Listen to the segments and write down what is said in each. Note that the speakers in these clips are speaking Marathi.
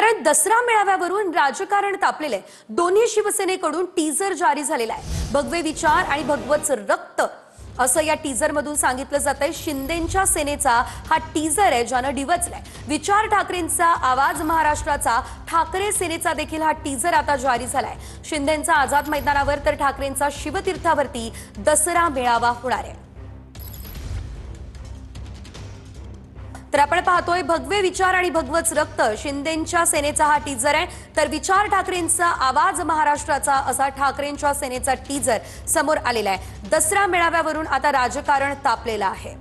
तर दसरा मेळाव्यावरून राजकारण तापलेले दोन्ही शिवसेनेकडून टीजर जारी झालेला आहे। भगवे विचार आणि भगवत रक्त असं या टीजर मधून सांगितलं जातंय। शिंदेंच्या सेनेचा हा टीजर आहे ज्यानं डिवचलाय। विचार ठाकरेंचा आवाज महाराष्ट्राचा, ठाकरे सेनेचा देखील हा टीजर आता जारी झालाय। शिंदेंचा आझाद मैदानावर तर ठाकरेंचा शिवतीर्थावरती दसरा मेळावा होणार आहे। तर आपण पाहतोय भगवे विचार आणि भगवत रक्त शिंदेंच्या सेनेचा हा टीजर आहे, तर विचार ठाकरेंचा आवाज महाराष्ट्राचा असा ठाकरेंच्या सेनेचा टीजर समोर आलेला आहे। दसरा मेळाव्यावरून आता राजकारण तापलेलं आहे।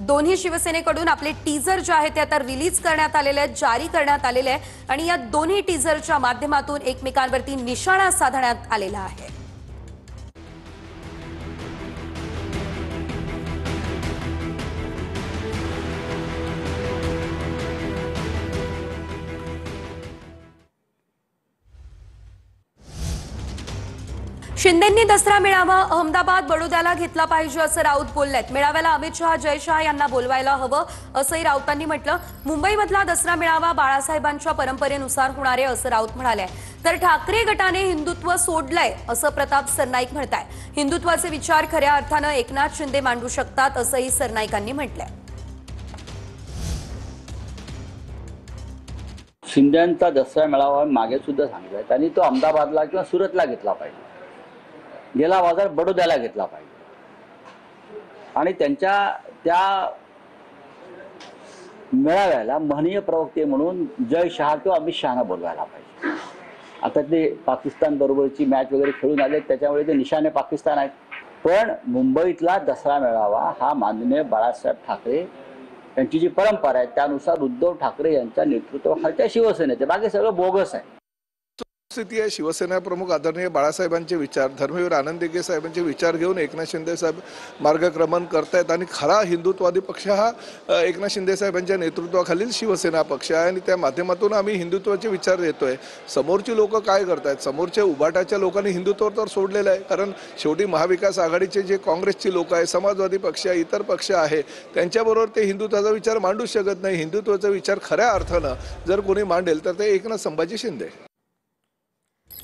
दोन्ही शिवसेनेकडून आपले टीजर जे आहेत ते आता रिलीज करण्यात आलेले आहेत, जारी करण्यात आलेले आहे आणि या दोन्ही टीजरच्या माध्यमातून एकमेकांवरती निशाणा साधण्यात आलेला आहे। शिंदेंनी दसरा मेळावा अहमदाबाद बडोद्याला घेतला पाहिजे असं राऊत बोललेत। मेळाव्याला अमित शहा, जय शहा यांना बोलवायला हवं असंही राऊतांनी म्हटलं। मुंबईमधला दसरा मेळावा बाळासाहेबांच्या परंपरेनुसार होणार आहे असं राऊत म्हणाले। तर ठाकरे गटाने हिंदुत्व सोडलंय असं प्रताप सरनाईक म्हणताय। हिंदुत्वाचे विचार खऱ्या अर्थानं एकनाथ शिंदे मांडू शकतात असंही सरनाईकांनी म्हटलंय। शिंदेंचा दसरा मेळावा मागे सुद्धा सांगितलं, त्यांनी तो अहमदाबादला किंवा सुरतला घेतला पाहिजे, गेला बाजार बडोद्याला घेतला पाहिजे आणि त्यांच्या त्या मेळाव्याला महनीय प्रवक्ते म्हणून जय शहा किंवा अमित शहाना बोलवायला पाहिजे। आता ते पाकिस्तान बरोबरची मॅच वगैरे खेळून आले, त्याच्यामुळे ते निशाणे पाकिस्तान आहेत। पण मुंबईतला दसरा मेळावा हा माननीय बाळासाहेब ठाकरे यांची जी परंपरा आहे त्यानुसार उद्धव ठाकरे यांच्या नेतृत्वाखालच्या शिवसेनेचे, बाकी सगळं बोगस आहे। स्थिती आहे। शिवसेना प्रमुख आदरणीय बाळासाहेबांचे विचार, धर्मवीर आनंद दिघे साहेबांचे विचार घेऊन एकनाथ शिंदे साहेब मार्गक्रमण करतायत आणि खरा हिंदुत्ववादी पक्ष हा एकनाथ शिंदे साहेबांच्या नेतृत्वाखालील शिवसेना पक्ष आहे आणि त्या माध्यमातून आम्ही हिंदुत्वाचे विचार देतोय। समोरची लोक काय करतायत, समोरच्या उभाटाच्या लोकांनी हिंदुत्व तर सोडलेलं आहे, कारण शेवटी महाविकास आघाडीचे जे काँग्रेसची लोक आहे, समाजवादी पक्ष आहे, इतर पक्ष आहे, त्यांच्याबरोबर ते हिंदुत्वाचा विचार मांडू शकत नाही। हिंदुत्वाचा विचार खऱ्या अर्थानं जर कोणी मांडेल तर ते एकनाथ संभाजी शिंदे।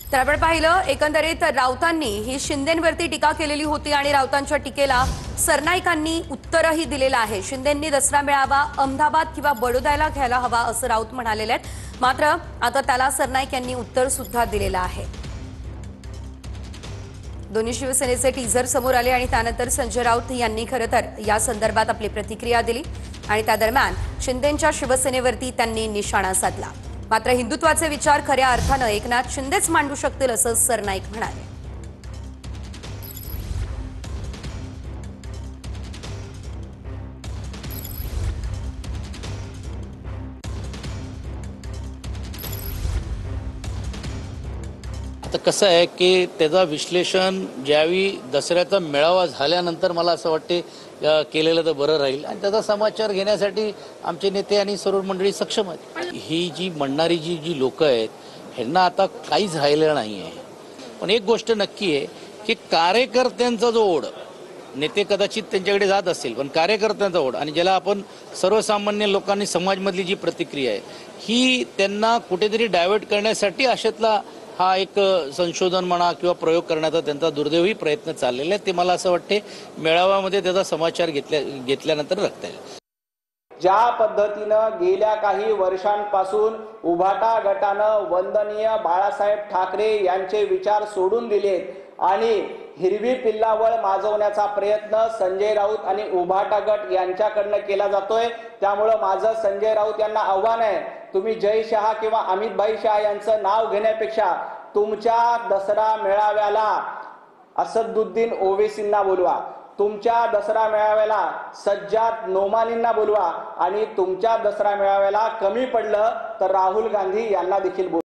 तर आपण पाहिलं एकंदरीत राऊतांनी ही शिंदेंवरती टीका केलेली होती आणि राऊतांच्या टीकेला सरनाईकांनी उत्तरही दिलेलं आहे। शिंदेंनी दसरा मेळावा अहमदाबाद किंवा बडोद्याला घ्यायला हवा असं राऊत म्हणालेले आहेत, मात्र आता त्याला सरनाईक यांनी उत्तर सुद्धा दिलेलं आहे। दोन्ही शिवसेनेचे टीजर समोर आले आणि त्यानंतर संजय राऊत यांनी खरं तर या संदर्भात आपली प्रतिक्रिया दिली आणि त्या दरम्यान शिंदेंच्या शिवसेनेवरती त्यांनी निशाणा साधला। मात्र हिंदुत्वाचे विचार खऱ्या अर्थानं एकनाथ शिंदेच मांडू शकतील असं सरनाईक म्हणाले। आता कसं आहे की त्याचा विश्लेषण ज्यावेळी दसऱ्याचा मेळावा झाल्यानंतर मला असं वाटते केलेलं तर बरं राहील आणि त्याचा समाचार घेण्यासाठी आमचे नेते आणि सर्व मंडळी सक्षम आहेत। ही जी म्हणणारी जी लोक आहेत ह्यांना आता काहीच राहिलेलं नाही आहे। पण एक गोष्ट नक्की आहे की कार्यकर्त्यांचा जो ओढ, नेते कदाचित त्यांच्याकडे जात असेल पण कार्यकर्त्यांचा ओढ आणि ज्याला आपण सर्वसामान्य लोकांनी समाजमधली जी प्रतिक्रिया आहे ही त्यांना कुठेतरी डायव्हर्ट करण्यासाठी अशातला हा एक संशोधन म्हणा किंवा प्रयोग करण्याचा त्यांचा दुर्दैवी प्रयत्न चाललेला आहे। ते मला असं वाटते मेळाव्यामध्ये त्याचा समाचार घेतल्यानंतर रखता येईल। ज्या पद्धतीनं गेल्या काही वर्षांपासून उभाटा गटानं वंदनीय बाळासाहेब ठाकरे यांचे विचार सोडून दिलेत आणि हिरवी पिल्लावळ माजवण्याचा प्रयत्न संजय राऊत आणि उभाटा गट यांच्याकडनं केला जातोय, त्यामुळे माझं संजय राऊत यांना आव्हान आहे, तुम्ही जय शहा किंवा अमितभाई शहा यांचं नाव घेण्यापेक्षा तुमच्या दसरा मेळाव्याला असदुद्दीन ओवेसींना बोलवा, तुमच्या दसरा मेळाव्याला सज्जाद नोमानींना बोलवा आणि तुमच्या दसरा मेळाव्याला कमी पडलं तर राहुल गांधी यांना देखील बोलवा।